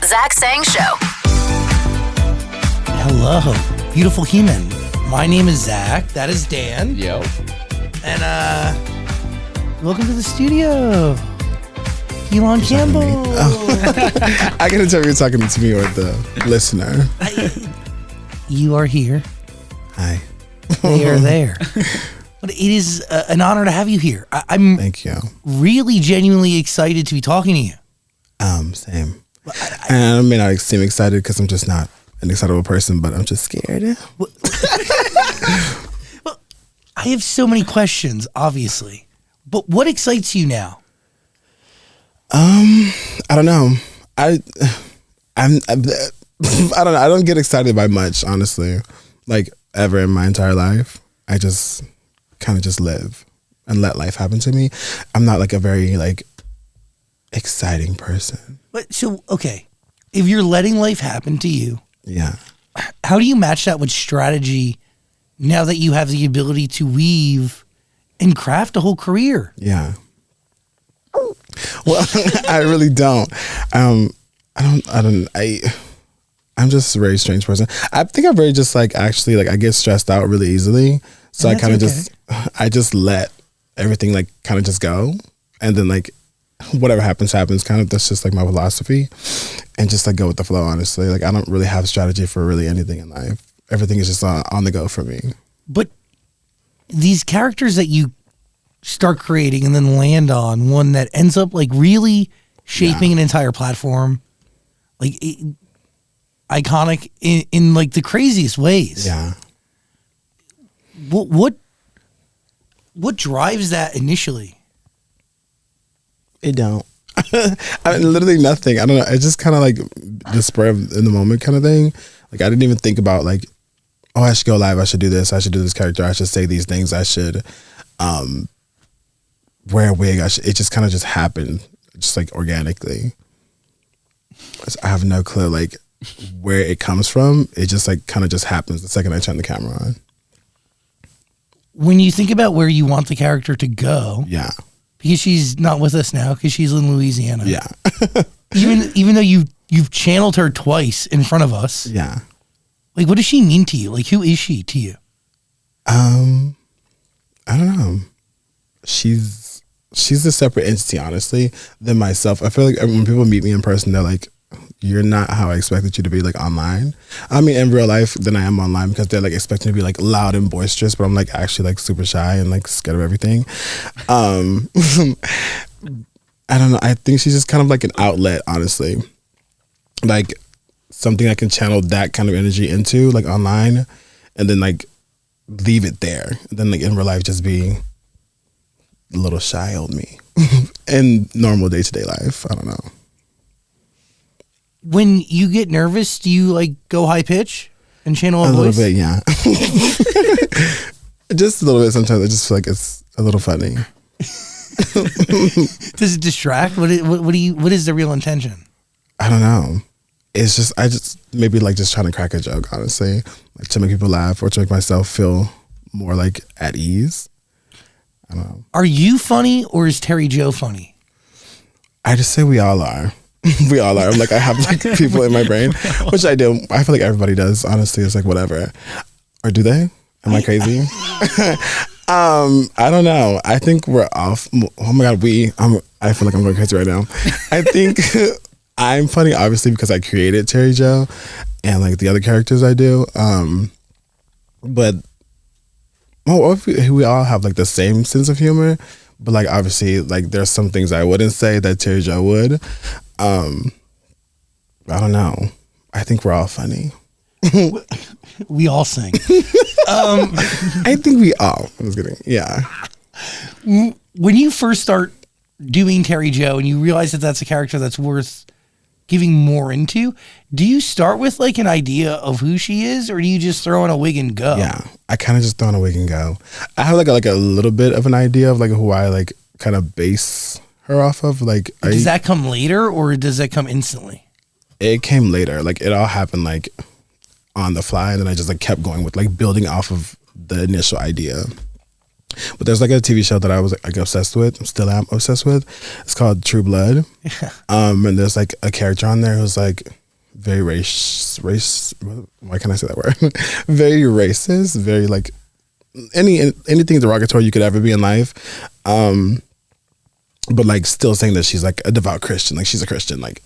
Zach Sang Show. Hello, beautiful human. My name is Zach. That is Dan. Yo. And welcome to the studio, Kelon Campbell. I gotta tell you, you're talking to me or the listener. You are here. Hi. They are there. But it is an honor to have you here. I'm Thank you. really genuinely excited to be talking to you. Same. And I may not seem excited because I'm just not an excitable person, but I'm just scared. Well, I have so many questions, obviously. But what excites you now? I don't know. I don't know. I don't get excited by much, honestly. Like ever in my entire life. I just kind of just live and let life happen to me. I'm not like a very like exciting person. But so, okay, if you're letting life happen to you, Yeah. how do you match that with strategy now that you have the ability to weave and craft a whole career? Yeah. Well, I really don't. I'm just a very strange person. I think I'm very just like actually like I get stressed out really easily. So I kind of I just let everything like kind of just go. And then like whatever happens, kind of. That's just like my philosophy. And just like go with the flow, honestly. Like I don't really have strategy for really anything in life. Everything is just on the go for me. But these characters that you start creating and then land on one that ends up like really shaping an entire platform, like iconic in like the craziest ways. Yeah. What drives that initially? It don't. I mean, literally nothing. I don't know. It's just kind of like the spur of in the moment kind of thing. Like I didn't even think about like, oh, I should go live. I should do this. I should do this character. I should say these things. I should wear a wig. It just kind of just happened, just like organically. I have no clue like where it comes from. It just like kind of just happens the second I turn the camera on. When you think about where you want the character to go, Yeah. because she's not with us now because she's in Louisiana. Yeah. even though you've channeled her twice in front of us. Yeah. Like, what does she mean to you? Like, who is she to you? I don't know. She's a separate entity, honestly, than myself. I feel like when people meet me in person, they're like, you're not how I expected you to be like online. I mean, in real life, than I am online because they're like expecting to be like loud and boisterous, but I'm like actually like super shy and like scared of everything. I don't know. I think she's just kind of like an outlet, honestly. Like something I can channel that kind of energy into like online and then like leave it there. And then like in real life, just be a little shy old me in normal day-to-day life. I don't know. When you get nervous, do you like go high pitch and channel a voice? Little bit, yeah. Just a little bit sometimes. I just feel like it's a little funny. Does it distract? What is the real intention? I don't know. It's just, I just maybe like just trying to crack a joke, honestly. Like to make people laugh or to make myself feel more like at ease. I don't know. Are you funny or is Terri Jo funny? I just say we all are. We all are. Like I have like people in my brain, which I do. I feel like everybody does. Honestly, it's like whatever. Or do they? Am I crazy? I don't know. I think we're off. Oh my god, I feel like I'm going crazy right now. I think I'm funny, obviously, because I created Terri Jo and like the other characters I do. But we all have like the same sense of humor. But like obviously, like there's some things I wouldn't say that Terri Jo would. I don't know. I think we're all funny. We all sing. I think we all. I was kidding. Yeah. When you first start doing Terri Jo and you realize that that's a character that's worth giving more into, do you start with like an idea of who she is, or do you just throw in a wig and go? Yeah, I kind of just throw in a wig and go. I have like a little bit of an idea of like who I like kind of base her off of. Like, does that come later or does that come instantly? It came later. Like it all happened like on the fly, and then I just like kept going with like building off of the initial idea. But there's like a TV show that I was like obsessed with. I'm still am obsessed with. It's called True Blood. Yeah. And there's like a character on there who's like very race. Why can't I say that word? Very racist. Very like anything derogatory you could ever be in life. But like still saying that she's like a devout Christian, like she's a Christian, like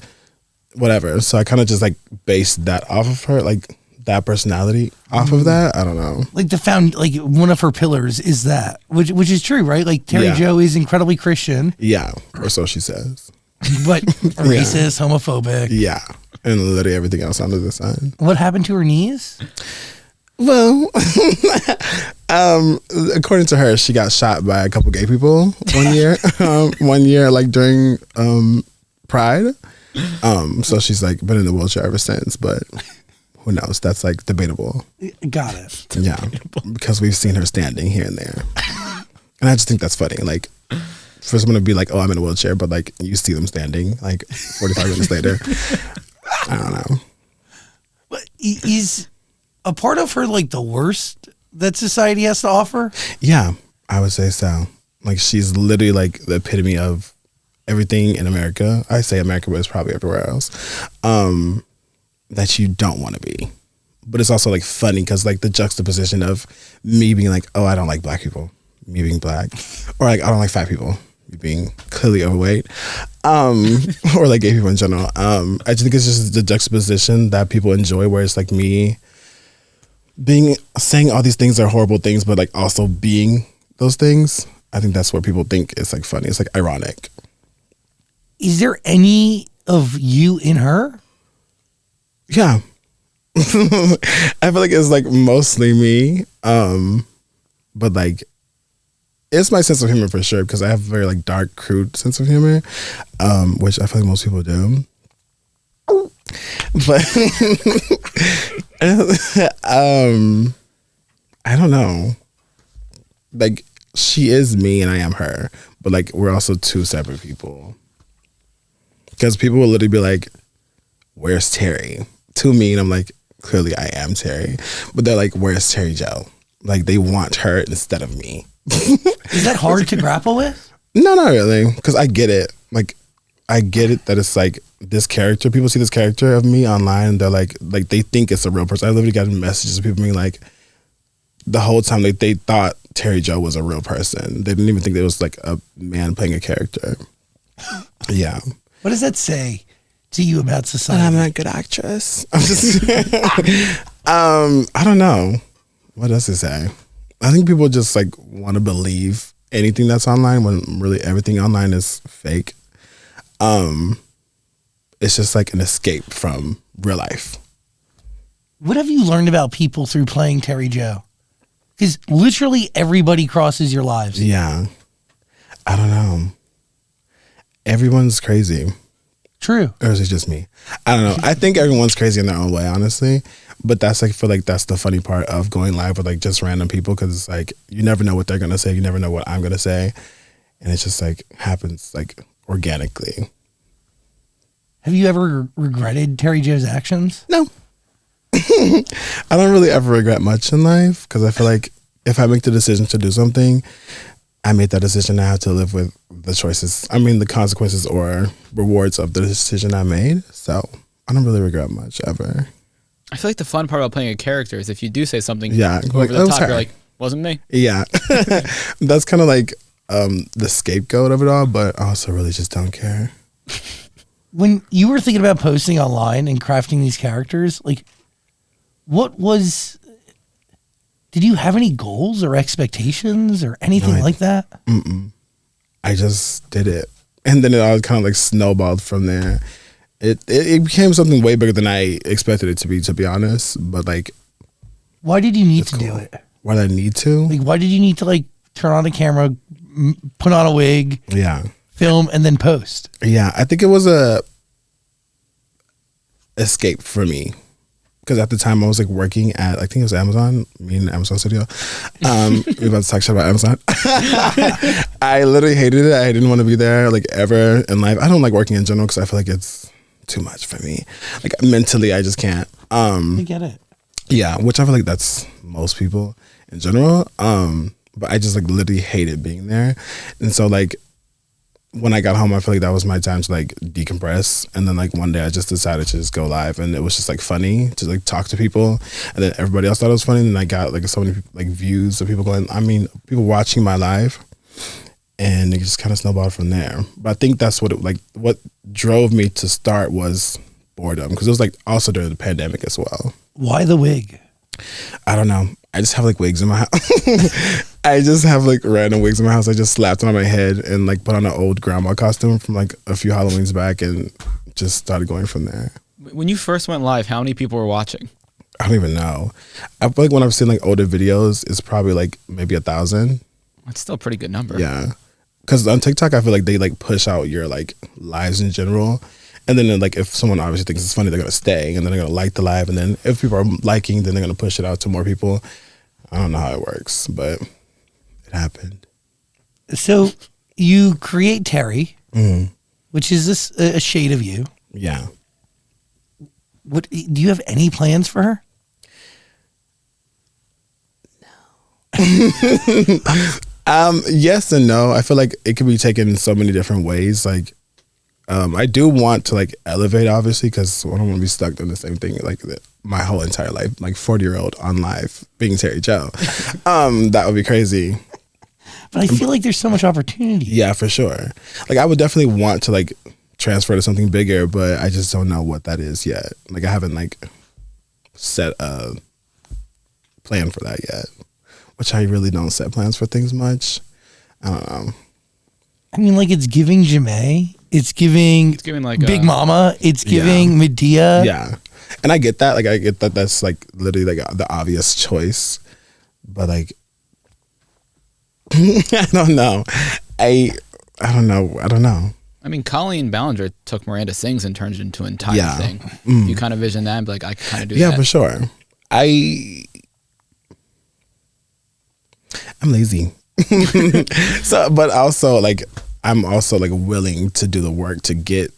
whatever. So I kind of just like based that off of her, like that personality off of that. I don't know. Like like one of her pillars is that, which is true, right? Like Terri Yeah. Jo is incredibly Christian. Yeah, or so she says. But racist, homophobic. Yeah, and literally everything else under the sun. What happened to her knees? Well, according to her, she got shot by a couple gay people one year. One year, like during Pride. So she's like been in the wheelchair ever since. But who knows? That's like debatable. Got it. Yeah, because we've seen her standing here and there, and I just think that's funny. Like for someone to be like, "Oh, I'm in a wheelchair," but like you see them standing like 45 minutes later. I don't know. But is a part of her like the worst that society has to offer? Yeah, I would say so. Like she's literally like the epitome of everything in America. I say America, but it's probably everywhere else. That you don't want to be. But it's also like funny because like the juxtaposition of me being like, oh, I don't like black people, me being black, or like I don't like fat people, me being clearly overweight, or like gay people in general. I just think it's just the juxtaposition that people enjoy, where it's like me saying all these things are horrible things, but like also being those things. I think that's what people think is like funny. It's like ironic. Is there any of you in her? Yeah. I feel like it's like mostly me. But like it's my sense of humor for sure, because I have a very like dark, crude sense of humor, which I feel like most people do. But I don't know. Like she is me and I am her, but like we're also two separate people. Because people will literally be like, "Where's Terri?" To me, and I'm like, clearly I am Terri. But they're like, "Where's Terri Jo?" Like they want her instead of me. Is that hard to grapple with? No, not really. Because I get it. Like I get it that it's like this character. People see this character of me online and they're like they think it's a real person. I literally got messages of people being like, the whole time they thought Terri Jo was a real person. They didn't even think there was like a man playing a character. Yeah. What does that say to you about society? But I'm not a good actress. I'm just I don't know. What does it say? I think people just like want to believe anything that's online when really everything online is fake. It's just like an escape from real life. What have you learned about people through playing Terri Jo? Because literally everybody crosses your lives. Yeah. I don't know. Everyone's crazy. True. Or is it just me? I don't know. I think everyone's crazy in their own way, honestly. But that's like, I feel like that's the funny part of going live with like just random people, because it's like you never know what they're gonna say. You never know what I'm gonna say, and it just like happens like organically. Have you ever regretted Terri Jo's actions? No. I don't really ever regret much in life, because I feel like if I make the decision to do something, I made that decision. I have to live with the choices. I mean, the consequences or rewards of the decision I made. So I don't really regret much ever. I feel like the fun part about playing a character is if you do say something over the top, you're like, wasn't me. Yeah. That's kind of like the scapegoat of it all, but I also really just don't care. When you were thinking about posting online and crafting these characters, like, did you have any goals or expectations or anything like that? I just did it. And then it all kind of like snowballed from there. It became something way bigger than I expected it to be honest. But like, why did you need to do it? Why did I need to? Like, why did you need to like turn on the camera, put on a wig, film, and then post? Yeah, I think it was a escape for me. Because at the time I was like working at, I think it was Amazon, me and Amazon Studio. We're about to talk shit about Amazon. I literally hated it. I didn't want to be there like ever in life. I don't like working in general because I feel like it's too much for me. Like mentally, I just can't. I get it. Yeah, which I feel like that's most people in general. but I just like literally hated being there. And so like when I got home, I feel like that was my time to like decompress. And then like one day I just decided to just go live, and it was just like funny to like talk to people. And then everybody else thought it was funny. And I got like so many like views of people people watching my live, and it just kind of snowballed from there. But I think that's what drove me to start was boredom, because it was like also during the pandemic as well. Why the wig? I don't know. I just have like wigs in my house. I just have like random wigs in my house. I just slapped on my head and like put on an old grandma costume from like a few Halloweens back and just started going from there. When you first went live, how many people were watching? I don't even know. I feel like when I've seen like older videos, it's probably like maybe 1,000. That's still a pretty good number. Yeah. Because on TikTok, I feel like they like push out your like lives in general. And then like if someone obviously thinks it's funny, they're going to stay, and then they're going to like the live. And then if people are liking, then they're going to push it out to more people. I don't know how it works, but it happened. So you create Terri, which is this a shade of you. Yeah. What do you have any plans for her? Yes and no. I feel like it could be taken in so many different ways. Like, I do want to like elevate, obviously, because I don't want to be stuck doing the same thing like my whole entire life, like 40-year-old on live being Terri Joe. That would be crazy. But I feel like there's so much opportunity. Yeah, for sure. Like I would definitely want to like transfer to something bigger, but I just don't know what that is yet. Like I haven't like set a plan for that yet, which I really don't set plans for things much. I don't know. I mean, like it's giving Jamae. It's giving like Big Mama. It's giving Medea. Yeah. And I get that. Like, I get that that's like literally like the obvious choice. But like, I don't know. I don't know. I mean, Colleen Ballinger took Miranda Sings and turned it into an entire thing. You kind of vision that and be like, I could kind of do that. Yeah, for sure. I'm lazy. So, but also like, I'm also like willing to do the work to get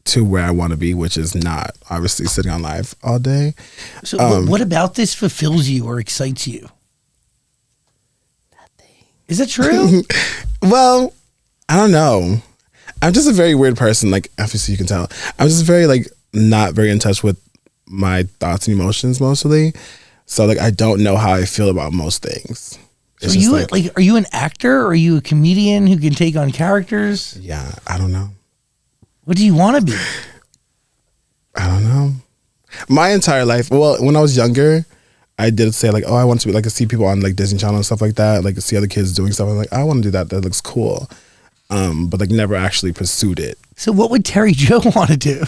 to where I want to be, which is not obviously sitting on live all day. So what about this fulfills you or excites you? Nothing. Is that true? Well, I don't know. I'm just a very weird person. Like, obviously you can tell. I'm just very like not very in touch with my thoughts and emotions mostly. So like, I don't know how I feel about most things. So are you like, are you an actor or are you a comedian who can take on characters? Yeah, I don't know. What do you want to be? I don't know. My entire life, well, when I was younger, I did say like, oh, I want to be like see people on like Disney Channel and stuff like that, like see other kids doing stuff. I'm like, I want to do that. That looks cool. But like never actually pursued it. So what would Terri Joe want to do?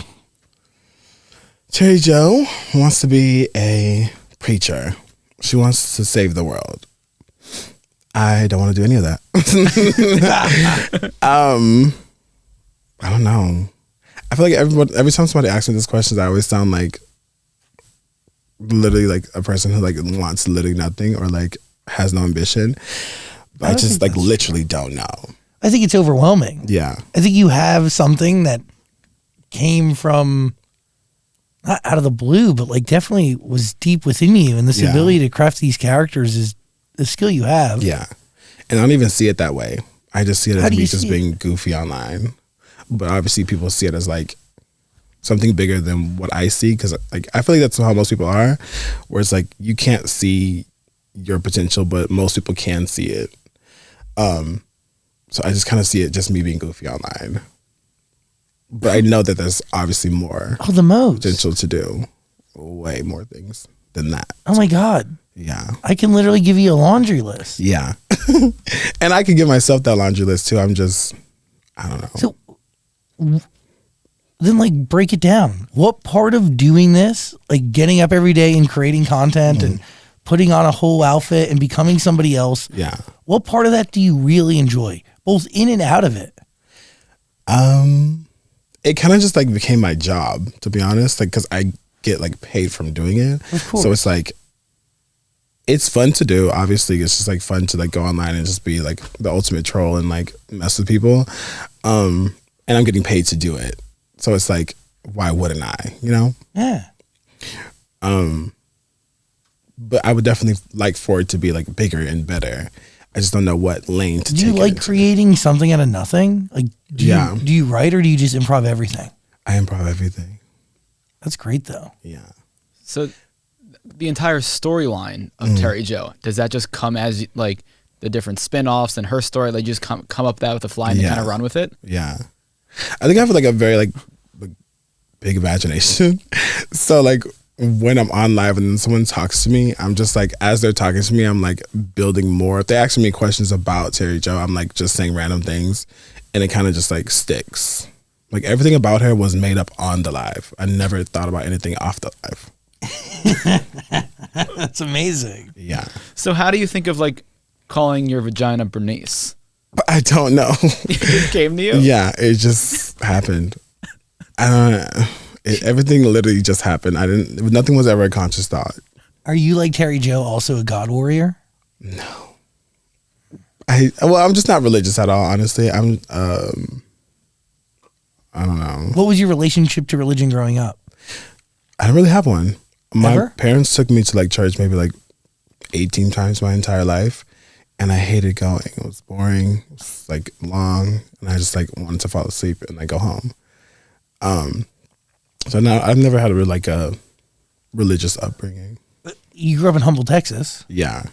Terri Joe wants to be a preacher. She wants to save the world. I don't want to do any of that. I don't know. I feel like every time somebody asks me this question, I always sound like literally like a person who like wants literally nothing or like has no ambition. But I just like literally don't know. I think it's overwhelming. Yeah. I think you have something that came from not out of the blue, but like definitely was deep within you. And this ability to craft these characters is the skill you have. Yeah. And I don't even see it that way. I just see it as me just being goofy online. But obviously people see it as like something bigger than what I see. Cause like, I feel like that's how most people are, where it's like, you can't see your potential, but most people can see it. So I just kind of see it just me being goofy online. But I know that there's obviously more the most potential to do way more things than that. Oh my God. Yeah. I can literally give you a laundry list. Yeah. And I could give myself that laundry list too. I don't know. So then like break it down. What part of doing this, like getting up every day and creating content and putting on a whole outfit and becoming somebody else. Yeah. What part of that do you really enjoy? Both in and out of it. It kind of just like became my job, to be honest. Like, cause I get like paid from doing it. Of course. So it's like, it's fun to do. Obviously, it's just like fun to like go online and just be like the ultimate troll and like mess with people. And I'm getting paid to do it. So it's like, why wouldn't I, you know? Yeah. But I would definitely like for it to be like bigger and better. I just don't know what lane to take. Do you like creating something out of nothing? Like, do you write or do you just improv everything? I improv everything. That's great though. Yeah. So the entire storyline of Terri Jo, does that just come as like the different spin-offs and her story, like just come up that with the fly and kind of run with it? Yeah. I think I have like a very like big imagination. So like when I'm on live and then someone talks to me, I'm just like, as they're talking to me, I'm like building more. If they ask me questions about Terri Jo, I'm like just saying random things and it kind of just like sticks. Like everything about her was made up on the live. I never thought about anything off the live. That's amazing. Yeah. So how do you think of like calling your vagina Bernice? I don't know. It came to you? Yeah, it just happened. I don't know. Everything literally just happened. Nothing was ever a conscious thought. Are you like Terri Jo also a God warrior? No. I'm just not religious at all, honestly. I don't know. What was your relationship to religion growing up? I don't really have one. Ever? My parents took me to like church maybe like 18 times my entire life, and I hated going. It was boring. It was like long, and I just like wanted to fall asleep and like go home. So now I've never had a religious upbringing. You grew up in Humble, Texas. Yeah.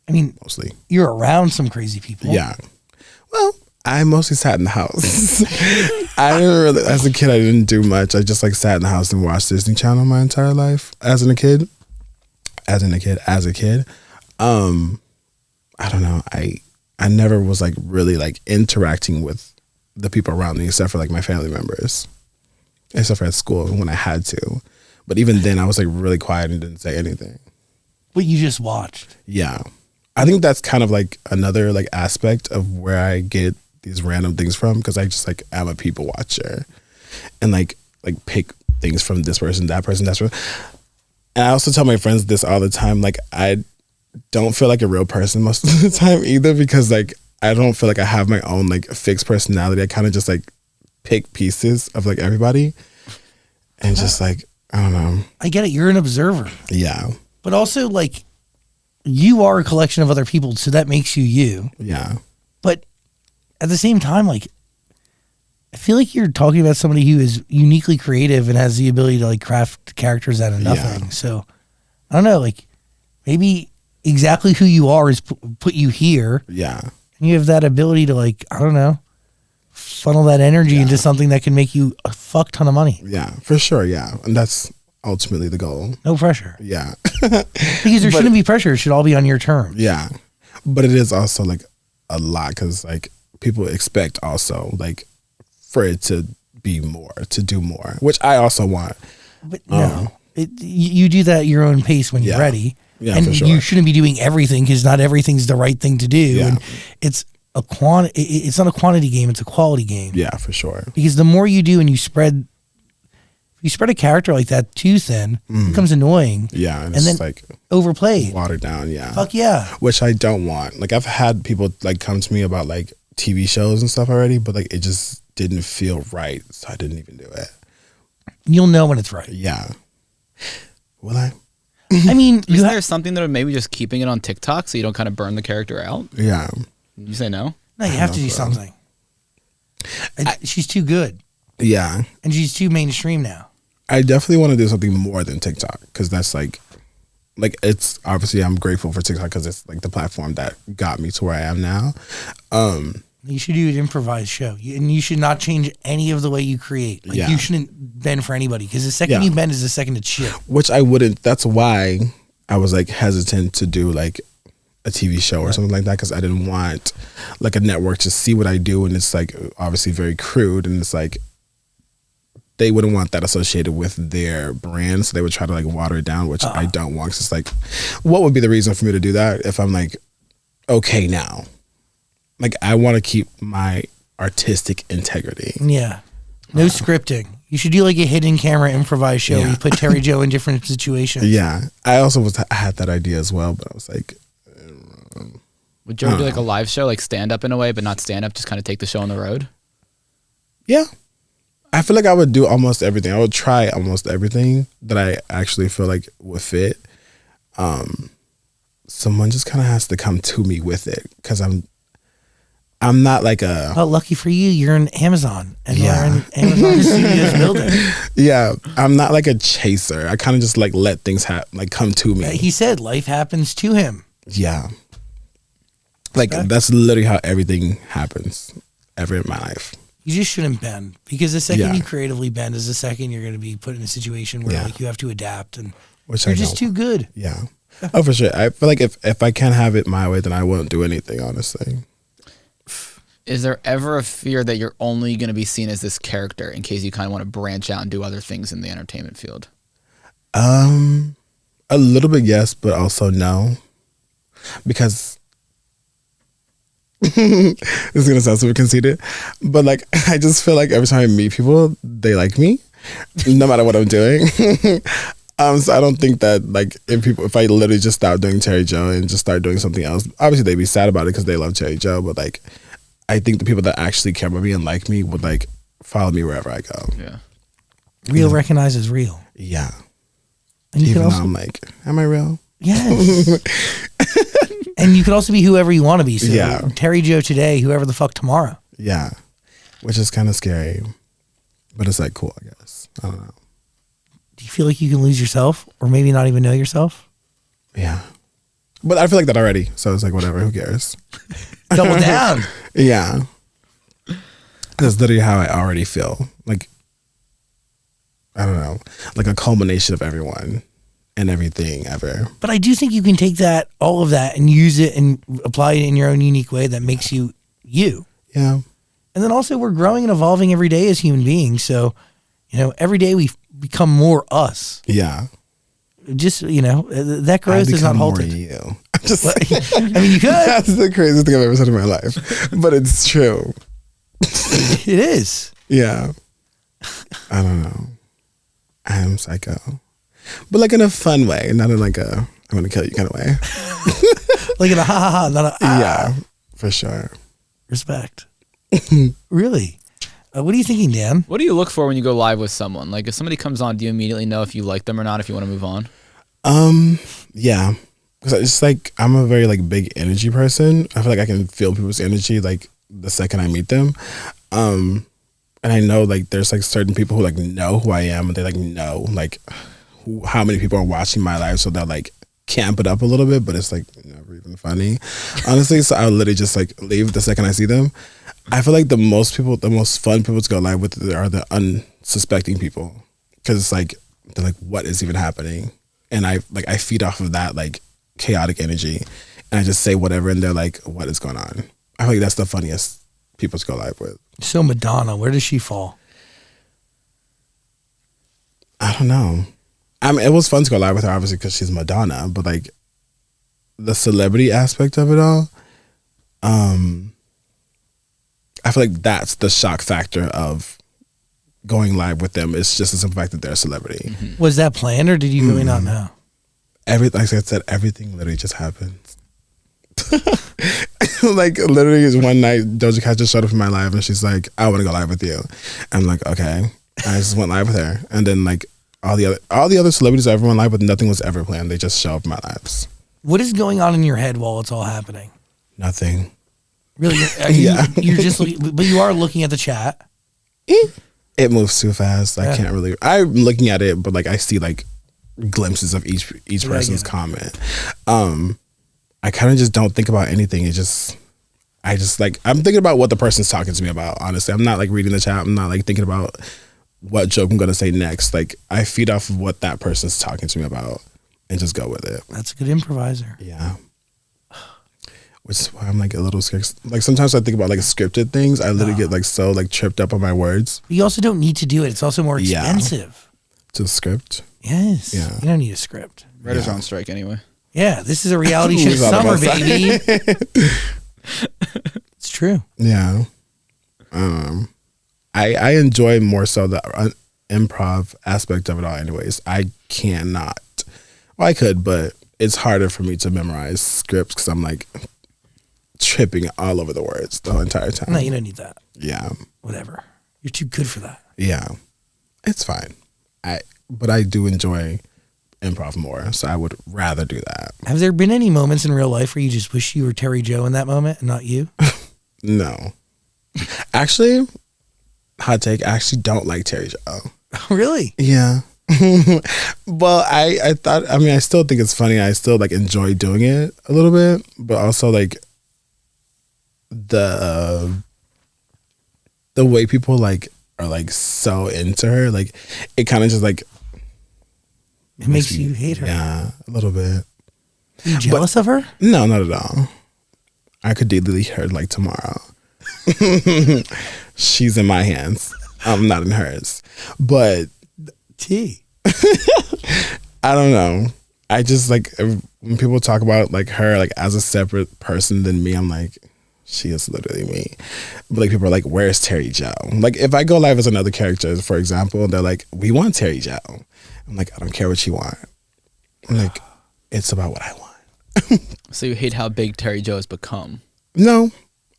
I mean, mostly. You're around some crazy people. Yeah. Well, I mostly sat in the house. I didn't really, as a kid, I didn't do much. I just like sat in the house and watched Disney Channel my entire life. As a kid. I don't know. I never was like really like interacting with the people around me except for like my family members. Except for at school when I had to. But even then I was like really quiet and didn't say anything. But you just watched. Yeah. I think that's kind of like another like aspect of where I get these random things from, because I just like am a people watcher and like pick things from this person, that person, that person. And I also tell my friends this all the time. Like I don't feel like a real person most of the time either, because like I don't feel like I have my own like fixed personality. I kind of just like pick pieces of like everybody and just like, I don't know. I get it. You're an observer. Yeah. But also like you are a collection of other people, so that makes you you. Yeah. But at the same time, like I feel like you're talking about somebody who is uniquely creative and has the ability to like craft characters out of nothing. Yeah. So I don't know, like maybe exactly who you are is put you here. Yeah. And you have that ability to like, I don't know, funnel that energy into something that can make you a fuck ton of money. Yeah, for sure. Yeah. And that's ultimately the goal. No pressure. Yeah. Because there shouldn't be pressure. It should all be on your terms. Yeah. But it is also like a lot, because like people expect also like for it to be more, to do more, which I also want. But no, you do that at your own pace when you're ready. Yeah, and for sure. You shouldn't be doing everything, because not everything's the right thing to do. Yeah. And it's it's not a quantity game, it's a quality game. Yeah, for sure. Because the more you do and you spread a character like that too thin, it becomes annoying. Yeah, and then like overplayed. Watered down, yeah. Fuck yeah. Which I don't want. Like I've had people like come to me about like TV shows and stuff already, but like it just didn't feel right, so I didn't even do it. You'll know when it's right. Yeah. Will I? I mean, is there something that would maybe just keeping it on TikTok so you don't kind of burn the character out? Yeah. You say no? No, you have to do something. She's too good. Yeah. And she's too mainstream now. I definitely want to do something more than TikTok, because that's like it's obviously I'm grateful for TikTok because it's like the platform that got me to where I am now. You should do an improvised show, and you should not change any of the way you create. Like you shouldn't bend for anybody, because the second you bend is the second it's shit. Which I wouldn't. That's why I was like hesitant to do like a TV show or something like that, because I didn't want like a network to see what I do, and it's like obviously very crude, and it's like they wouldn't want that associated with their brand, so they would try to like water it down, which I don't want. 'Cause it's like, what would be the reason for me to do that if I'm like okay now? Like I want to keep my artistic integrity. Yeah, no scripting. You should do like a hidden camera improvised show. Where you put Terri Jo in different situations. Yeah, I also I had that idea as well, but I was like, would you ever do like a live show, like stand up in a way, but not stand up, just kind of take the show on the road? Yeah. I feel like I would do almost everything. I would try almost everything that I actually feel like would fit. someone just kind of has to come to me with it, because I'm not like a. Oh, lucky for you, you're in Amazon, and Yeah. we're in Amazon Studios building. Yeah, I'm not like a chaser. I kind of just like let things like come to me. He said life happens to him. Yeah. Like Respect. that's literally how everything happens ever in my life. You just shouldn't bend, because the second Yeah. you creatively bend is the second you're going to be put in a situation where Yeah. like you have to adapt, and Which you're I just don't. too good. Yeah. Oh, for sure. I feel like if I can't have it my way, then I won't do anything, honestly. Is there ever a fear that you're only going to be seen as this character in case you kind of want to branch out and do other things in the entertainment field? A little bit yes, but also no. Because this is gonna sound super conceited, but like I just feel like every time I meet people, they like me, no matter what I'm doing. So I don't think that like if I literally just stop doing Terri Joe and just start doing something else, obviously they'd be sad about it because they love Terri Joe, but like I think the people that actually care about me and like me would like follow me wherever I go. Yeah. Real recognizes real. Yeah. And you Even can though also, I'm like, am I real? yes. And you can also be whoever you want to be. So Yeah. Terri Joe today, whoever the fuck tomorrow. Yeah. Which is kind of scary, but it's like cool, I guess. I don't know. Do you feel like you can lose yourself, or maybe not even know yourself? Yeah. But I feel like that already. So it's like, whatever, who cares? Double down. Yeah. That's literally how I already feel. Like, I don't know, like a culmination of everyone and everything ever. But I do think you can take that, all of that, and use it and apply it in your own unique way that makes you you. Yeah. And then also, we're growing and evolving every day as human beings. So, every day we become more us. Yeah. Just, that I growth is not become more halted. you. I'm just I mean, you could. That's the craziest thing I've ever said in my life. But it's true. It is. Yeah. I don't know. I am psycho. But like in a fun way, not in like a I'm gonna kill you kind of way. Like in a ha ha ha, not a Yeah, for sure. Respect. Really? What are you thinking, Dan? What do you look for when you go live with someone? Like if somebody comes on, do you immediately know if you like them or not, if you want to move on? Yeah. Because it's like I'm a very like big energy person. I feel like I can feel people's energy like the second I meet them. And I know like there's like certain people who like know who I am, and they like know like how many people are watching my live, so they'll like camp it up a little bit, but it's like never even funny, honestly. So I'll literally just like leave the second I see them. I feel like the most fun people to go live with are the unsuspecting people, because it's like they're like, what is even happening? And I feed off of that like chaotic energy, and I just say whatever, and they're like, what is going on? I feel like that's the funniest people to go live with. So Madonna, where does she fall? I don't know. I mean, it was fun to go live with her, obviously, because she's Madonna. But like the celebrity aspect of it all, I feel like that's the shock factor of going live with them. It's just the simple fact that they're a celebrity. Mm-hmm. Was that planned, or did you really not know? Like I said, everything literally just happens. Like literally, one night Doja Cat just showed up in my live, and she's like, "I want to go live with you." I'm like, "Okay." I just went live with her, and then like all the other celebrities I ever went live with, nothing was ever planned. They just show up in my lives. What is going on in your head while it's all happening? Nothing. Really? Yeah. You're just, but you are looking at the chat. It moves too fast. I can't really. I'm looking at it, but like I see like glimpses of each person's comment. I kind of just don't think about anything. I just like, I'm thinking about what the person's talking to me about, honestly. I'm not like reading the chat. I'm not like thinking about what joke I'm going to say next. Like I feed off of what that person's talking to me about and just go with it. That's a good improviser. Yeah. Which is why I'm like a little scared. Like sometimes I think about like scripted things. I literally get like so like tripped up on my words. But you also don't need to do it. It's also more expensive. To script. Yes. Yeah. You don't need a script. Writers are on strike anyway. Yeah, this is a reality show Who's on summer, the west baby. It's true. Yeah. I enjoy more so the improv aspect of it all anyways. I cannot. Well, I could, but it's harder for me to memorize scripts because I'm like tripping all over the words the whole entire time. No, you don't need that. Yeah. Whatever. You're too good for that. Yeah. It's fine. But I do enjoy improv more. So I would rather do that. Have there been any moments in real life where you just wish you were Terri Jo in that moment and not you? No. Actually, hot take, I actually don't like Terri Jo. Really? Yeah. Well, I thought, I mean, I still think it's funny. I still like enjoy doing it a little bit, but also like the way people like are like so into her, like it kind of just like It makes you hate her. Yeah, a little bit. Are you jealous of her? No, not at all. I could delete her like tomorrow. She's in my hands. I'm not in hers. But I don't know. I just like when people talk about like her like as a separate person than me, I'm like, she is literally me. But like people are like, where's Terri Jo? Like if I go live as another character, for example, they're like, we want Terri Jo. I'm like, I don't care what you want. I'm like, it's about what I want. So you hate how big Terri Jo has become? No,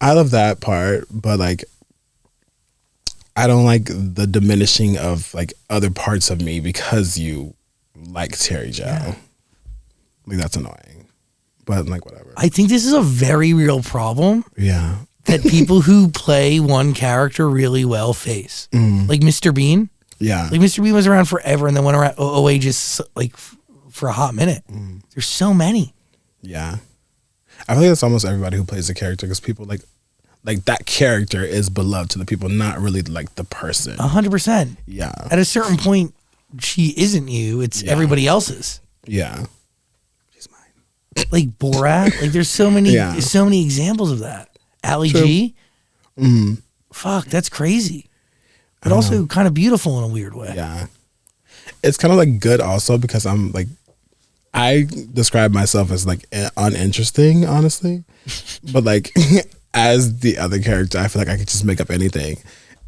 I love that part, but like I don't like the diminishing of like other parts of me because you like Terri Jo. Yeah. Like that's annoying. But like whatever. I think this is a very real problem. Yeah. That people who play one character really well face. Like Mr. Bean. Yeah. Like Mr. Bean was around forever and then went around away just like for a hot minute. There's so many. Yeah. I feel like that's almost everybody who plays a character because people like that character is beloved to the people, not really like the person. 100%. Yeah. At a certain point, she isn't you. It's everybody else's. Yeah. She's mine. Like Borat. Like there's so many examples of that. Ali G. Fuck, that's crazy. But also kind of beautiful in a weird way. Yeah. It's kind of like good also because I'm like, I describe myself as like uninteresting, honestly. But like as the other character, I feel like I could just make up anything.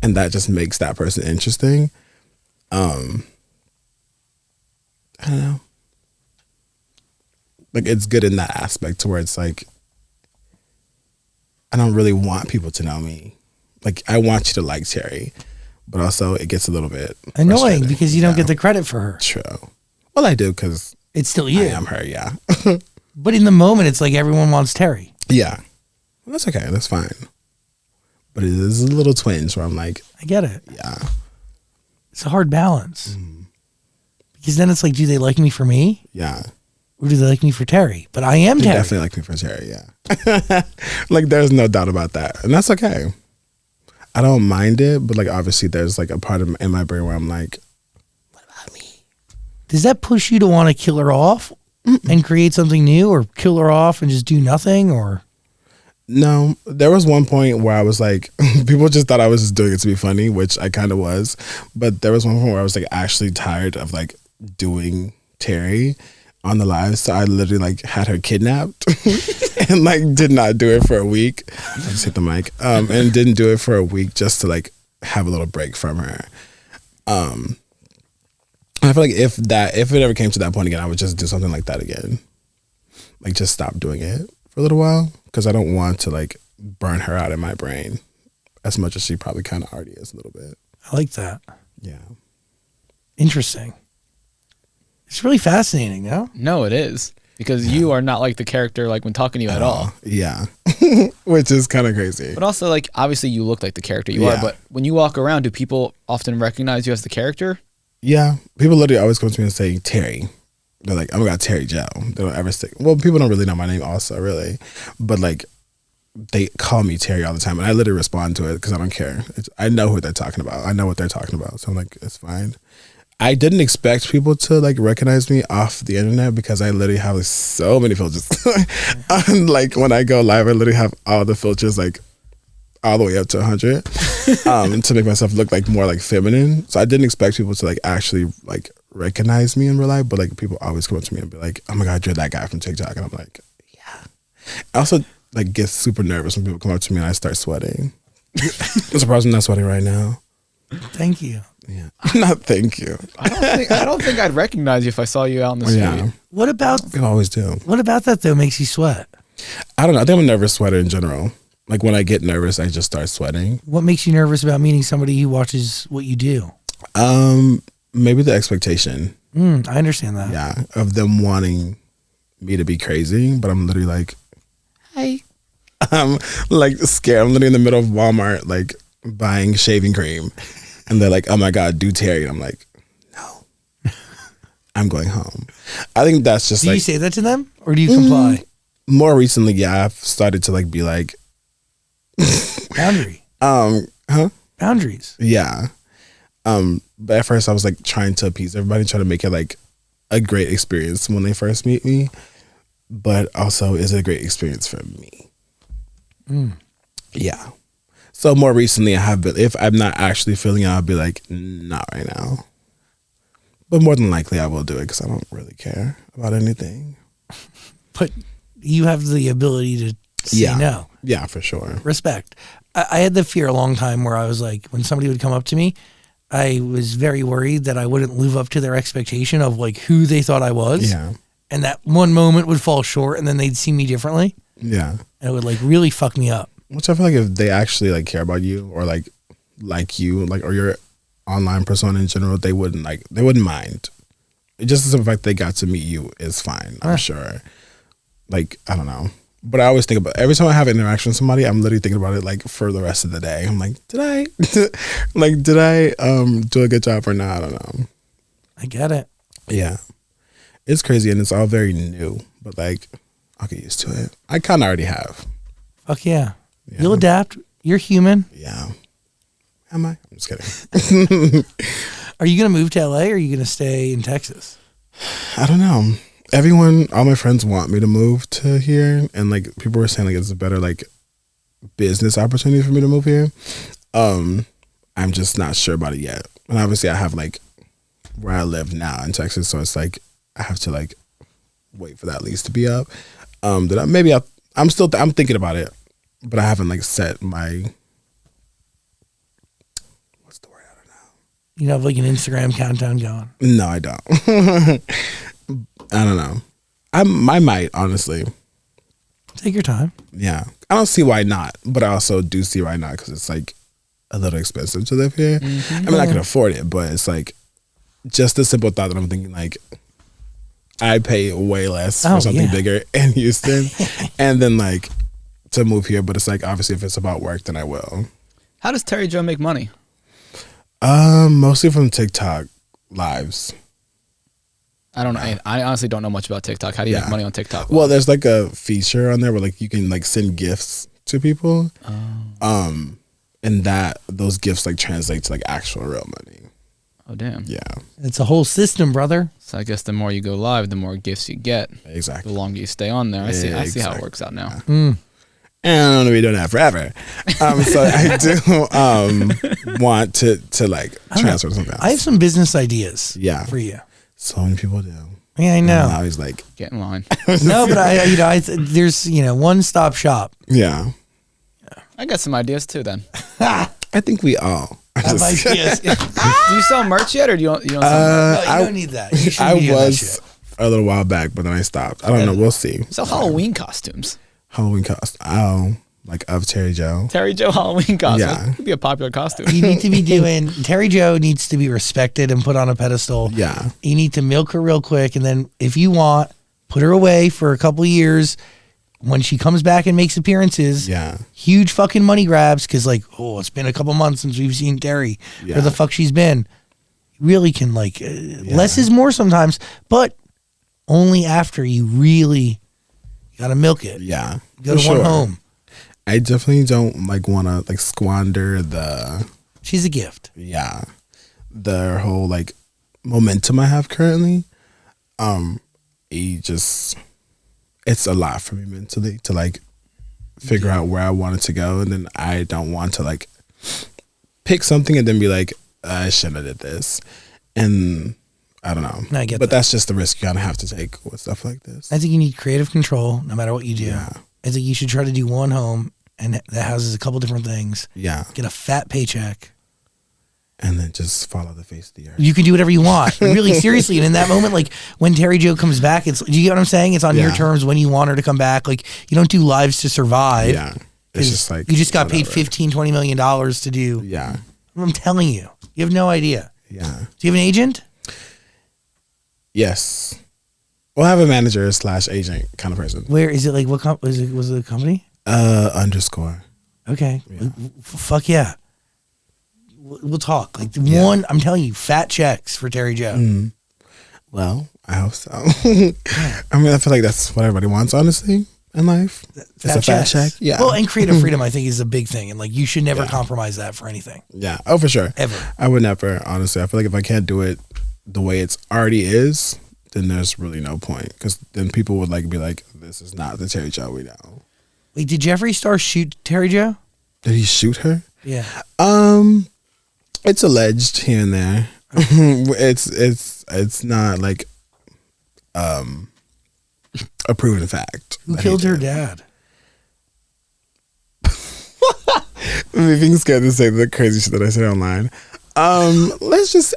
And that just makes that person interesting. I don't know. Like it's good in that aspect to where it's like, I don't really want people to know me. Like I want you to like Terri. But also it gets a little bit annoying because you don't get the credit for her. True. Well, I do because it's still you. I am her, yeah. But in the moment, it's like everyone wants Terri. Yeah. Well, that's okay. That's fine. But it is a little twinge where I'm like, I get it. Yeah. It's a hard balance. Because then it's like, do they like me for me? Yeah. Or do they like me for Terri? But I am Terri. They definitely like me for Terri, yeah. Like there's no doubt about that. And that's okay. I don't mind it, but like obviously there's like a part of in my brain where I'm like, what about me? Does that push you to want to kill her off and create something new, or kill her off and just do nothing? Or no, there was one point where I was like, people just thought I was just doing it to be funny, which I kind of was. But there was one point where I was like actually tired of like doing Terri on the live, so I literally like had her kidnapped and like did not do it for a week. I just hit the mic, and didn't do it for a week just to like have a little break from her. I feel like if it ever came to that point again, I would just do something like that again, like just stop doing it for a little while because I don't want to like burn her out in my brain as much as she probably kind of already is a little bit. I like that. Yeah. Interesting. It's really fascinating, no? No, it is. Because you are not like the character like when talking to you at all. Yeah. Which is kind of crazy. But also like obviously you look like the character you are, but when you walk around, do people often recognize you as the character? Yeah. People literally always come to me and say Terri. They're like, oh my God, Terri Jo. They don't ever say, well, people don't really know my name also, really. But like they call me Terri all the time and I literally respond to it because I don't care. I know who they're talking about. I know what they're talking about. So I'm like, it's fine. I didn't expect people to like recognize me off the internet because I literally have like so many filters. Like when I go live, I literally have all the filters like all the way up to 100 to make myself look like more like feminine. So I didn't expect people to like actually like recognize me in real life, but like people always come up to me and be like, "Oh my God, you're that guy from TikTok," and I'm like, "Yeah." I also like get super nervous when people come up to me and I start sweating. I'm surprised I'm not sweating right now. Thank you. Yeah. Not thank you. I don't think I'd recognize you if I saw you out in the street. Yeah. What about You always do. What about that though makes you sweat? I don't know. I think I'm a nervous sweater in general. Like when I get nervous, I just start sweating. What makes you nervous about meeting somebody who watches what you do? Maybe the expectation. I understand that. Yeah, of them wanting me to be crazy, but I'm literally like, Hey. I'm like scared. I'm literally in the middle of Walmart, like buying shaving cream, and they're like, "Oh my God, do Terry." And I'm like, "No, I'm going home." I think that's just Do like you say that to them, or do you comply? more recently. Yeah, I've started to like be like, Boundary. huh? Boundaries. Yeah. But at first I was like trying to appease everybody, trying to make it like a great experience when they first meet me, but also is it a great experience for me? Yeah. So more recently I have been, if I'm not actually feeling it, I'll be like, not right now. But more than likely I will do it because I don't really care about anything. But you have the ability to say no. Yeah, for sure. Respect. I had the fear a long time where I was like, when somebody would come up to me, I was very worried that I wouldn't live up to their expectation of like who they thought I was. Yeah. And that one moment would fall short and then they'd see me differently. Yeah. And it would like really fuck me up. Which I feel like if they actually like care about you or like you, like, or your online persona in general, they wouldn't mind. Just the fact they got to meet you is fine, I'm sure. Like, I don't know. But I always think about, every time I have an interaction with somebody, I'm literally thinking about it like for the rest of the day. I'm like, did I do a good job or not? I don't know. I get it. Yeah. It's crazy and it's all very new, but like I'll get used to it. I kind of already have. Fuck yeah. You'll adapt. You're human. Yeah. Am I? I'm just kidding. Are you going to move to LA or are you going to stay in Texas? I don't know. All my friends want me to move to here, and like people were saying like it's a better like business opportunity for me to move here. I'm just not sure about it yet. And obviously I have like where I live now in Texas, so it's like I have to like wait for that lease to be up. I'm thinking about it, but I haven't like set my, what's the word? I don't know. You have like an Instagram countdown going. No, I don't. I don't know. I might, honestly. Take your time. Yeah. I don't see why not, but I also do see why not because it's like a little expensive to live here. I mean, I can afford it, but it's like just a simple thought that I'm thinking like I pay way less for something bigger in Houston and then like to move here, but it's like obviously if it's about work, then I will. How does Terry Joe make money? Mostly from TikTok lives. I don't know. I honestly don't know much about TikTok. How do you make money on TikTok? Well, there's like a feature on there where like you can like send gifts to people. And those gifts like translate to like actual real money. Oh damn. Yeah. It's a whole system, brother. So I guess the more you go live, the more gifts you get. Exactly. The longer you stay on there. I see how it works out now. And I'm gonna be doing that forever. So I do want to like transfer something else. I have some business ideas for you. So many people do. Yeah, I know. And I was like, Get in line. No, but there's one stop shop. yeah. I got some ideas too then. I think we all. Have ideas. Do you sell merch yet or do you don't sell merch? No, you don't need that. You shouldn't be doing that shit. a little while back, but then I stopped. I don't know. We'll see. Sell Halloween costumes. Halloween costume. Oh, like of Terry Joe. Terry Joe Halloween costume. Yeah. It could be a popular costume. You need to be doing, Terry Joe needs to be respected and put on a pedestal. Yeah. You need to milk her real quick. And then if you want, put her away for a couple of years. When she comes back and makes appearances, huge fucking money grabs. Cause like, oh, it's been a couple months since we've seen Terry. Where the fuck she's been. Really can like, less is more sometimes, but only after you really gotta milk it. Yeah. Go to one home. I definitely don't like want to like squander the. She's a gift. Yeah, the whole like momentum I have currently. It's a lot for me mentally to like figure out where I want it to go, and then I don't want to like pick something and then be like, I shouldn't have did this, and I don't know. I get but that. that's just the risk you kind of have to take with stuff like this. I think you need creative control no matter what you do. Yeah. I think you should try to do one home and that houses a couple different things. Yeah. Get a fat paycheck. And then just follow the face of the earth. You can do whatever you want. Really, seriously. And in that moment, like when Terry Joe comes back, do you get what I'm saying? It's on your terms when you want her to come back. Like you don't do lives to survive. Yeah. It's just like. You just got paid $15, $20 million to do. Yeah. I'm telling you. You have no idea. Yeah. Do you have an agent? Yes. Well, I have a manager / agent kind of person. Where is it? Like what was it a company? _ Okay. Yeah. Fuck yeah. We'll talk. Like one, I'm telling you, fat checks for Terri Joe. Well, I hope so. I mean, I feel like that's what everybody wants, honestly, in life. It's a fat check. Yeah. Well, and creative freedom, I think, is a big thing, and like you should never compromise that for anything. Yeah. Oh, for sure. Ever. I would never. Honestly, I feel like if I can't do it the way it's already is, then there's really no point, because then people would like be like, "This is not the Terri Joe we know." Wait, did Jeffree Star shoot Terri Joe? Did he shoot her? Yeah. It's alleged here and there. It's not like a proven fact. Who killed her dad? I'm being scared to say the crazy shit that I said online. Let's just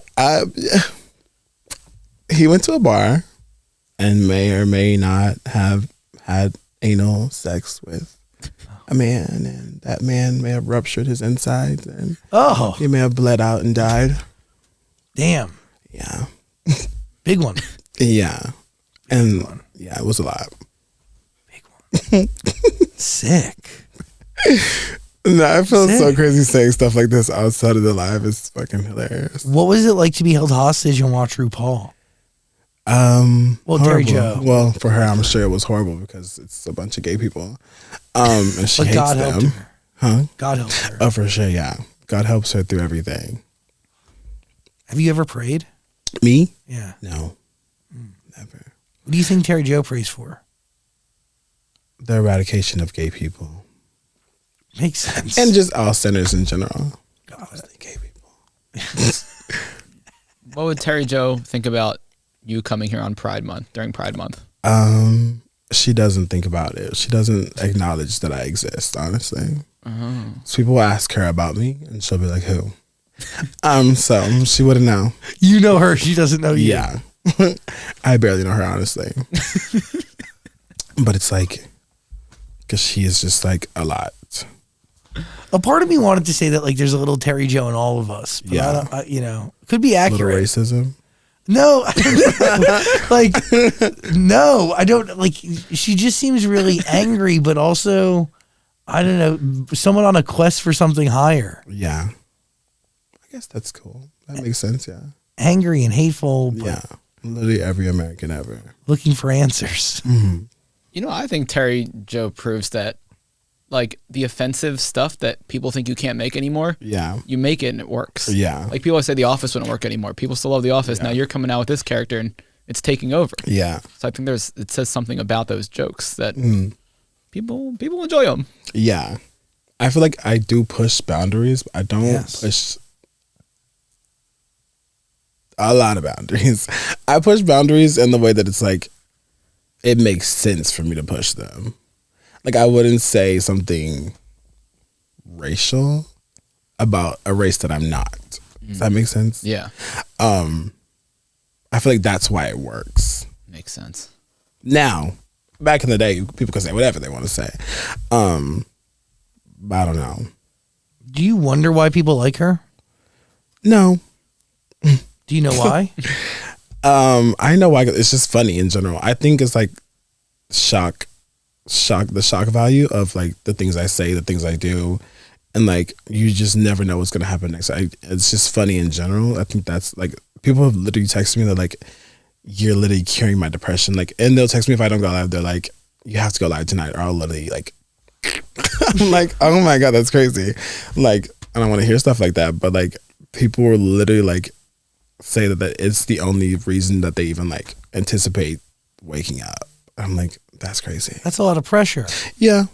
he went to a bar and may or may not have had anal sex with a man, and that man may have ruptured his insides, and he may have bled out and died. Damn. Yeah. Big one. Yeah. And yeah, it was a lot. Big one. Sick. No, I feel so crazy saying stuff like this outside of the live. It's fucking hilarious. What was it like to be held hostage and watch RuPaul? Well, Terri Joe. Well, for her, I'm sure it was horrible because it's a bunch of gay people. And she hates God them. helped her. Huh? God helped her. Oh, for sure, yeah. God helps her through everything. Have you ever prayed? Me? Yeah. No. Never. What do you think Terri Joe prays for? The eradication of gay people. Makes sense. And just all sinners in general. God. Gay people. What would Terri Joe think about you coming here on Pride Month, during Pride Month? She doesn't think about it. She doesn't acknowledge that I exist, honestly. So people ask her about me, and she'll be like, "Who?" So she wouldn't know. You know her. She doesn't know you. Yeah. I barely know her, honestly. But it's like, because she is just like a lot. A part of me wanted to say that like there's a little Terri Joe in all of us. But Yeah. could be accurate. Little racism. No, like, no, I don't like, she just seems really angry, but also, I don't know, someone on a quest for something higher. Yeah. I guess that's cool. That makes sense, yeah. Angry and hateful, but Yeah. Literally every American ever. looking for answers. You know, I think Terri Joe proves that, like, the offensive stuff that people think you can't make anymore, Yeah. you make it and it works. Yeah. Like, people always say The Office wouldn't work anymore. People still love The Office. Yeah. Now you're coming out with this character and it's taking over. Yeah. So I think it says something about those jokes that people enjoy them. Yeah. I feel like I do push boundaries. I don't push a lot of boundaries. I push boundaries in the way that it's like, it makes sense for me to push them. Like, I wouldn't say something racial about a race that I'm not. Does that make sense? Yeah. I feel like that's why it works. Makes sense. Now, back in the day, people could say whatever they want to say. But I don't know. Do you wonder why people like her? No. Do you know why? I know why. It's just funny in general. I think it's like the shock value of like the things I say, the things I do, and like you just never know what's gonna happen next. It's just funny in general. I think that's like, people have literally texted me, they're like, "You're literally curing my depression." Like, and they'll text me if I don't go live. They're like, "You have to go live tonight," or I'll literally like, I'm like, "Oh my god, that's crazy!" Like, I don't want to hear stuff like that, but like people were literally like say that it's the only reason that they even like anticipate waking up. I'm like, that's crazy. That's a lot of pressure. Yeah.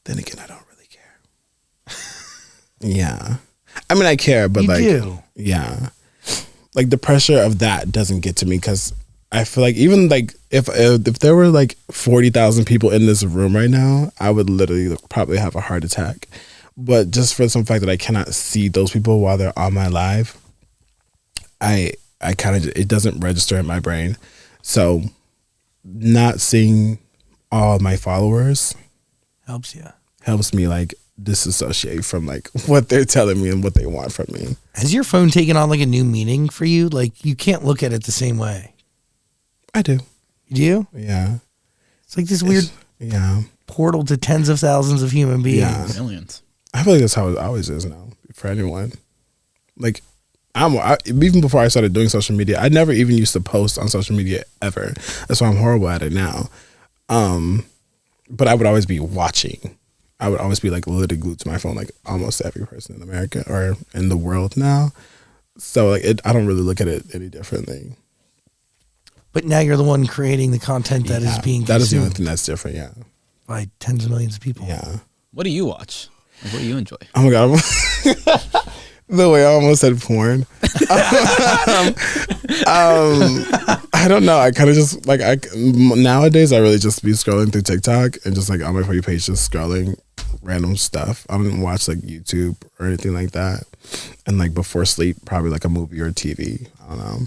Then again, I don't really care. Yeah. I mean, I care, but You like, do. yeah. Like the pressure of that doesn't get to me, because I feel like even like if there were like 40,000 people in this room right now, I would literally probably have a heart attack. But just for some fact that I cannot see those people while they're on my live, I kind of, it doesn't register in my brain. So not seeing all my followers Helps you. helps me like disassociate from like what they're telling me and what they want from me. Has your phone taken on like a new meaning for you? Like you can't look at it the same way. I do. You do? Yeah. It's like this weird portal to tens of thousands of human beings. Yeah. Millions. I feel like that's how it always is now for anyone. Like even before I started doing social media, I never even used to post on social media ever. That's why I'm horrible at it now. But I would always be watching. I would always be like literally glued to my phone, like almost every person in America or in the world now. So like I don't really look at it any differently. But now you're the one creating the content that is being that consumed is the only thing that's different. Yeah, by tens of millions of people. Yeah. What do you watch? Like, what do you enjoy? Oh my god, the way I almost said porn. I don't know. I kind of just like nowadays I really just be scrolling through TikTok and just like on my For You page just scrolling random stuff. I don't watch like YouTube or anything like that. And like before sleep, probably like a movie or TV. I don't know.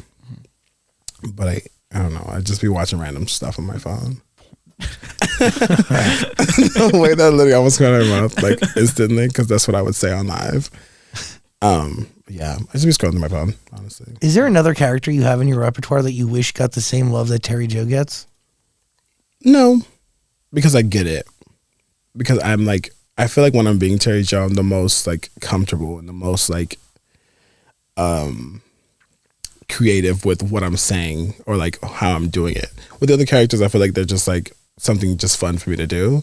But I don't know. I just be watching random stuff on my phone. The way that literally almost got out of my mouth like instantly because that's what I would say on live. Yeah, I just be scrolling through my phone, honestly. Is there another character you have in your repertoire that you wish got the same love that Terri Jo gets? No, because I get it. Because I'm like, I feel like when I'm being Terri Jo, I'm the most like comfortable and the most like creative with what I'm saying or like how I'm doing it. With the other characters, I feel like they're just like something just fun for me to do.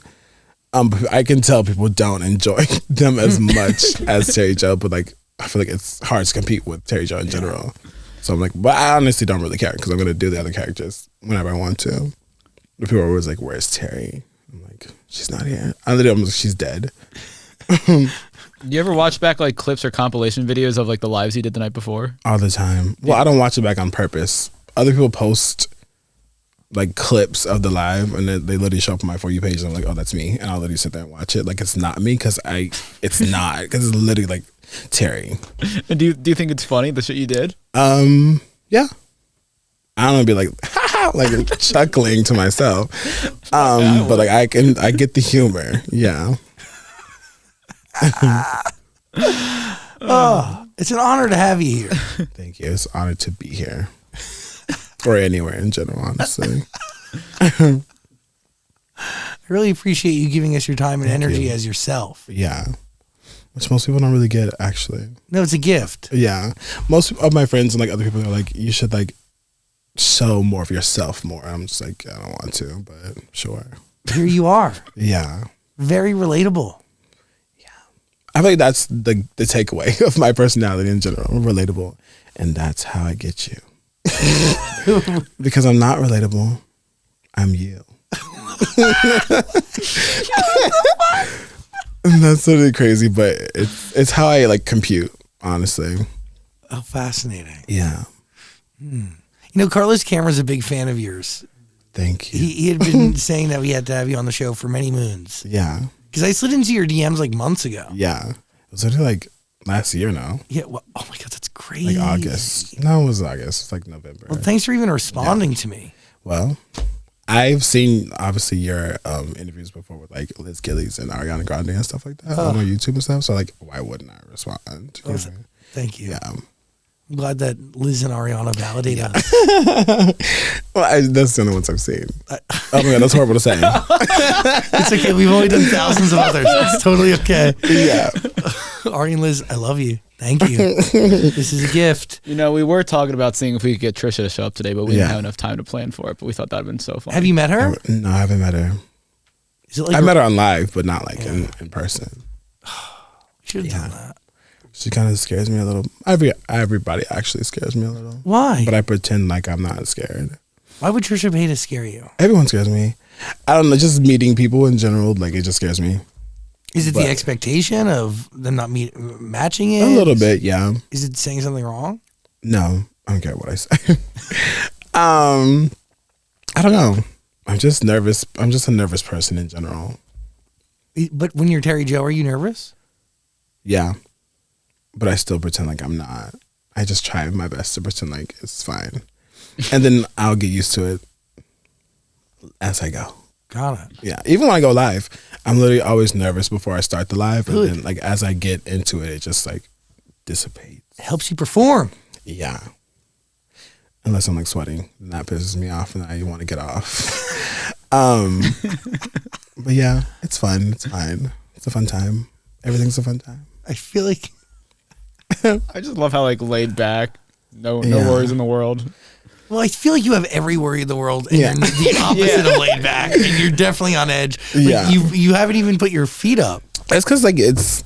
I can tell people don't enjoy them as much as Terri Jo, but like I feel like it's hard to compete with Terri Jo in general. So I'm like, but I honestly don't really care because I'm gonna do the other characters whenever I want to. But people are always like, "Where's Terri?" I'm like, "She's not here." I'm like, "She's dead." Do you ever watch back like clips or compilation videos of like the lives you did the night before? All the time. Well, I don't watch it back on purpose. Other people post like clips of the live and then they literally show up on my For You page and I'm like, oh, that's me. And I'll literally sit there and watch it. Like it's not me because it's not. Because it's literally like Terri. And do you think it's funny, the shit you did? Yeah. I don't want to be like, like chuckling to myself. But like I get the humor. Yeah. Oh, it's an honor to have you here. Thank you. It's an honor to be here. Or anywhere in general, honestly. I really appreciate you giving us your time and energy as yourself. Yeah. Which most people don't really get, actually. No, it's a gift. Yeah. Most of my friends and like other people are like, you should like show more of yourself more. I'm just like, I don't want to, but sure. Here you are. Yeah. Very relatable. Yeah. I feel like that's the takeaway of my personality in general. I'm relatable. And that's how I get you. Because I'm not relatable. I'm you. And that's really crazy, but it's how I like compute, honestly. Oh, fascinating. Yeah. You know, Carlos Cameron's a big fan of yours. Thank you. He had been saying that we had to have you on the show for many moons. Yeah. Because I slid into your DMs like months ago. Yeah. It was literally like last year now. Yeah. Well, oh my God, that's crazy. Like August. No, it was August. It's like November. Well, thanks for even responding to me. Well, I've seen obviously your interviews before with like Liz Gillies and Ariana Grande and stuff like that on YouTube and stuff. So like, why wouldn't I respond? Oh, thank you. Yeah. I'm glad that Liz and Ariana validated us. Well, that's the only ones I've seen. Oh my God, that's horrible to say. It's okay. We've only done thousands of others. It's totally okay. Yeah. Ari and Liz, I love you. Thank you. This is a gift. You know, we were talking about seeing if we could get Trisha to show up today, but we didn't have enough time to plan for it. But we thought that would have been so fun. Have you met her? No, I haven't met her. Is it like I met her on live, but not like in person. Should have done that. She kind of scares me a little. Everybody actually scares me a little. Why? But I pretend like I'm not scared. Why would Trisha Paytas to scare you? Everyone scares me. I don't know. Just meeting people in general, like it just scares me. Is it the expectation of them not matching it? A little bit, yeah. Is it saying something wrong? No, I don't care what I say. I don't know. I'm just nervous. I'm just a nervous person in general. But when you're Terri Jo, are you nervous? Yeah. But I still pretend like I'm not. I just try my best to pretend like it's fine. And then I'll get used to it as I go. Got it. Yeah. Even when I go live, I'm literally always nervous before I start the live. And then like as I get into it, it just like dissipates. It helps you perform. Yeah. Unless I'm like sweating, and that pisses me off and I want to get off. But yeah, it's fun. It's fine. It's a fun time. Everything's a fun time. I feel like I just love how like laid back, no worries in the world. Well, I feel like you have every worry in the world, and Yeah. you're the opposite of laid back, and you're definitely on edge. Like, Yeah. you haven't even put your feet up. It's because like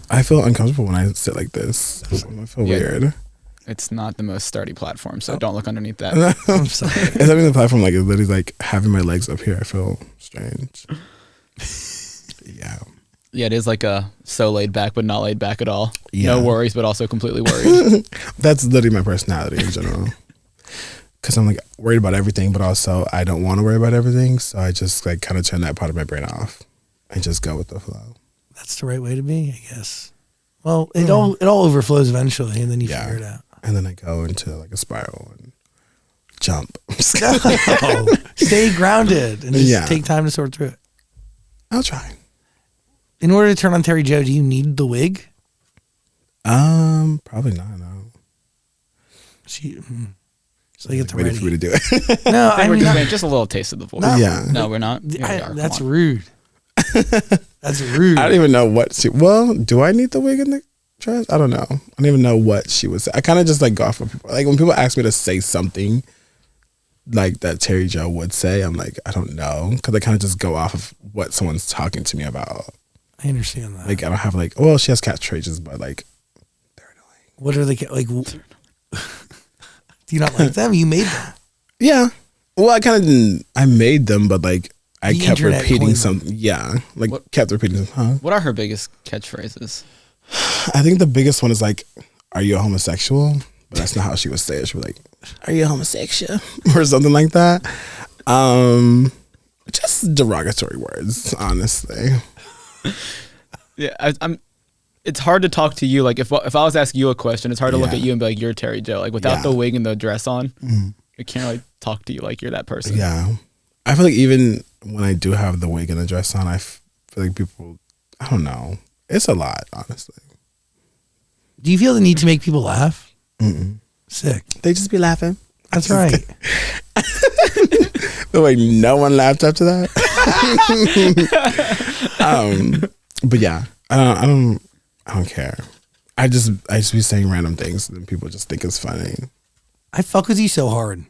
I feel uncomfortable when I sit like this. I feel weird. It's not the most sturdy platform, so don't look underneath that. I'm sorry. It's having the platform like it's literally like having my legs up here. I feel strange. Yeah. Yeah, it is like a so laid back, but not laid back at all. Yeah. No worries, but also completely worried. That's literally my personality in general. Because I'm like worried about everything, but also I don't want to worry about everything. So I just like kind of turn that part of my brain off and just go with the flow. That's the right way to be, I guess. Well, it all overflows eventually, and then you figure it out. And then I go into like a spiral and jump. Oh, stay grounded and just take time to sort through it. I'll try. In order to turn on Terri Jo, do you need the wig? Probably not. No. So you get to Waiting ready. for me to do it. No, I We're mean, just, just a little taste of the voice. Yeah. No, we're not. Here we are, come that's on. rude. That's rude. I don't even know what she. Well, do I need the wig in the dress? I don't know. I don't even know what she would say. I kind of just like go off of people. Like when people ask me to say something like that Terri Jo would say, I'm like, I don't know, because I kind of just go off of what someone's talking to me about. I understand that. Like I don't have like, well, she has catchphrases, but like they're annoying. What are they like? Do you not like them? You made them. Yeah. Well, I made them, but like I The kept internet repeating coined something. Yeah, like kept repeating something. Huh? What are her biggest catchphrases? I think the biggest one is like, "Are you a homosexual?" But that's not how she would say it. She would be like, "Are you a homosexual?" or something like that. Just derogatory words, honestly. Yeah, I'm. It's hard to talk to you. Like if I was asking you a question, it's hard to look at you and be like, "You're Terri Jo." Like without the wig and the dress on, I can't really talk to you like you're that person. Yeah, I feel like even when I do have the wig and the dress on, I feel like people. I don't know. It's a lot, honestly. Do you feel the need to make people laugh? Sick. They just be laughing. That's right. But like no one laughed after that. But yeah, I don't care. I just be saying random things and people just think it's funny. I fuck with you so hard.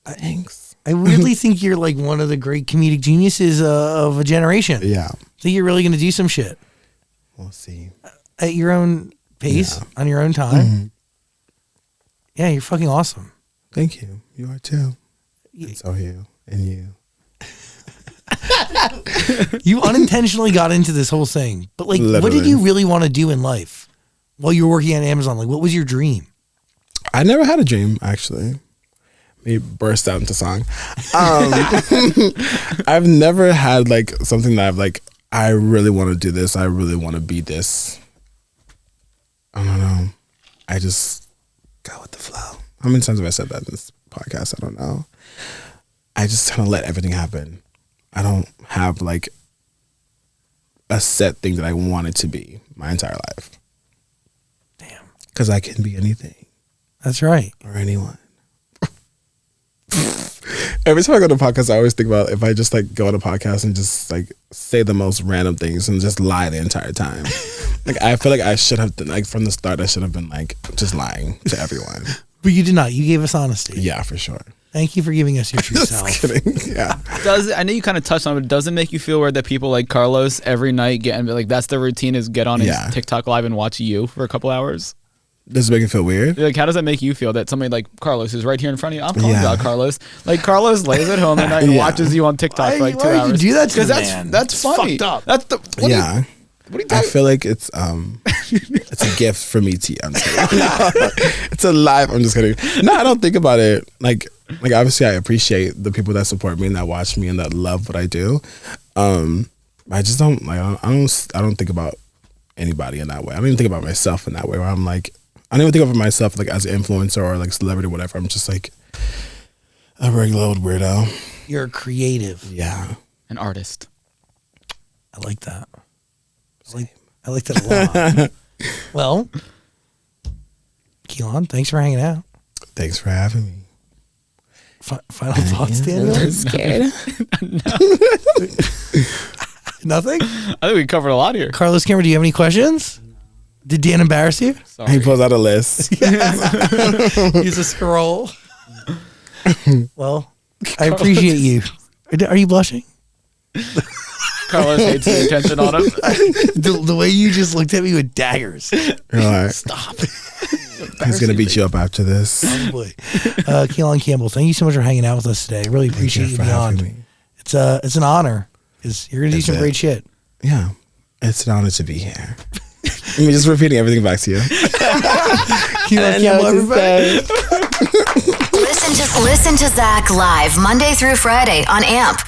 Thanks. I weirdly think you're like one of the great comedic geniuses of a generation. Yeah. I think you're really going to do some shit We'll see. at your own pace, on your own time. Yeah, you're fucking awesome. Thank you. You are too. And so are you. And you. You unintentionally got into this whole thing, but like, what did Literally. you really want to do in life while you were working at Amazon? Like, what was your dream? I never had a dream, actually. Me burst out into song. I've never had like something that I've like, I really want to do this. I really want to be this. I don't know. I just go with the flow. How many times have I said that in this podcast? I don't know. I just kind of let everything happen. I don't have like a set thing that I want it to be my entire life. Damn. Because I can be anything That's right. or anyone. Every time I go to a podcast, I always think about if I just like go on a podcast and just like say the most random things and just lie the entire time. Like I feel like I should have like from the start I should have been like just lying to everyone. But you did not. You gave us honesty. Yeah, for sure. Thank you for giving us your true self. Just kidding. Yeah. I know you kind of touched on it, but does it make you feel weird that people like Carlos every night get and like that's the routine is get on his TikTok live and watch you for a couple hours? Does it make you feel weird? Like, how does that make you feel that somebody like Carlos is right here in front of you? I'm calling you out, Carlos. Like Carlos lays at home at night and watches you on TikTok for like 2 hours. Why would you do that to the that's man? that's funny. Fucked up. That's the what are you I feel like it's a gift for me to I'm just kidding. No, it's a live. I'm just kidding. No, I don't think about it. Like obviously I appreciate the people that support me and that watch me and that love what I do. I just don't like I don't think about anybody in that way. I don't even think about myself in that way where I'm like I don't even think of myself like as an influencer or like celebrity or whatever. I'm just like a regular old weirdo. You're creative. Yeah. An artist. I like that. I like that a lot. Well, Kelon, thanks for hanging out. Thanks for having me. Final thoughts, Daniel? I'm scared. Nothing? I think we covered a lot here. Carlos Cameron, do you have any questions? Did Dan embarrass you? Sorry. He pulls out a list. Use a scroll. Well, I appreciate you. Are you blushing? Carlos hates the attention on him. The way you just looked at me with daggers. You're like, Stop. he's going to beat you up after this. Probably. Kelon Campbell, thank you so much for hanging out with us today. I really appreciate you for being having on. me. It's an honor because you're going to do some great shit. Yeah. It's an honor to be here. I'm just repeating everything back to you. Kelon Campbell, everybody. Listen to Zach live Monday through Friday on AMP.